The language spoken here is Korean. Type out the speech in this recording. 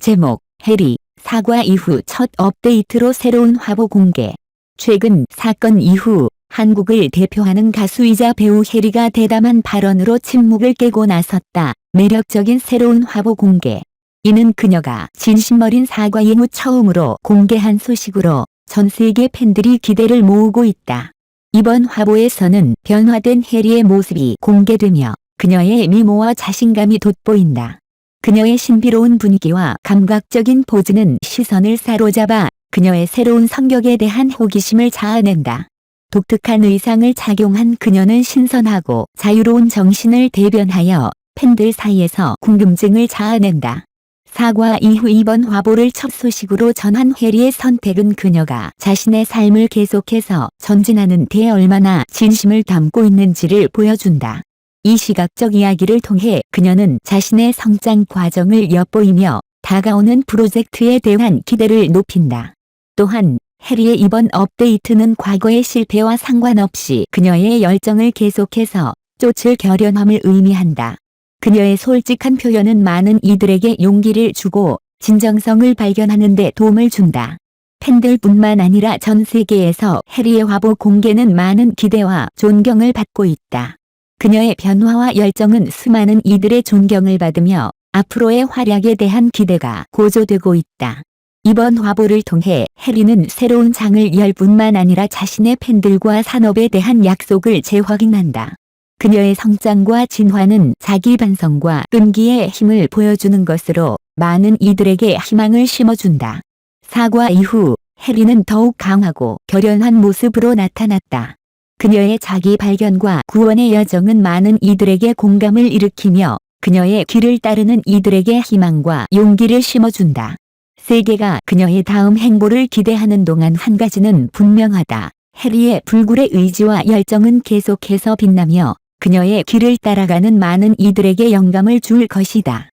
제목, 해리, 사과 이후 첫 업데이트로 새로운 화보 공개. 최근 사건 이후 한국을 대표하는 가수이자 배우 해리가 대담한 발언으로 침묵을 깨고 나섰다. 매력적인 새로운 화보 공개. 이는 그녀가 진심 어린 사과 이후 처음으로 공개한 소식으로 전 세계 팬들이 기대를 모으고 있다. 이번 화보에서는 변화된 해리의 모습이 공개되며 그녀의 미모와 자신감이 돋보인다. 그녀의 신비로운 분위기와 감각적인 포즈는 시선을 사로잡아 그녀의 새로운 성격에 대한 호기심을 자아낸다. 독특한 의상을 착용한 그녀는 신선하고 자유로운 정신을 대변하여 팬들 사이에서 궁금증을 자아낸다. 사과 이후 이번 화보를 첫 소식으로 전한 해리의 선택은 그녀가 자신의 삶을 계속해서 전진하는 데 얼마나 진심을 담고 있는지를 보여준다. 이 시각적 이야기를 통해 그녀는 자신의 성장 과정을 엿보이며 다가오는 프로젝트에 대한 기대를 높인다. 또한 해리의 이번 업데이트는 과거의 실패와 상관없이 그녀의 열정을 계속해서 쫓을 결연함을 의미한다. 그녀의 솔직한 표현은 많은 이들에게 용기를 주고 진정성을 발견하는 데 도움을 준다. 팬들뿐만 아니라 전 세계에서 해리의 화보 공개는 많은 기대와 존경을 받고 있다. 그녀의 변화와 열정은 수많은 이들의 존경을 받으며 앞으로의 활약에 대한 기대가 고조되고 있다. 이번 화보를 통해 해리는 새로운 장을 열 뿐만 아니라 자신의 팬들과 산업에 대한 약속을 재확인한다. 그녀의 성장과 진화는 자기 반성과 끈기의 힘을 보여주는 것으로 많은 이들에게 희망을 심어준다. 사과 이후 해리는 더욱 강하고 결연한 모습으로 나타났다. 그녀의 자기 발견과 구원의 여정은 많은 이들에게 공감을 일으키며 그녀의 길을 따르는 이들에게 희망과 용기를 심어준다. 세계가 그녀의 다음 행보를 기대하는 동안 한 가지는 분명하다. 해리의 불굴의 의지와 열정은 계속해서 빛나며 그녀의 길을 따라가는 많은 이들에게 영감을 줄 것이다.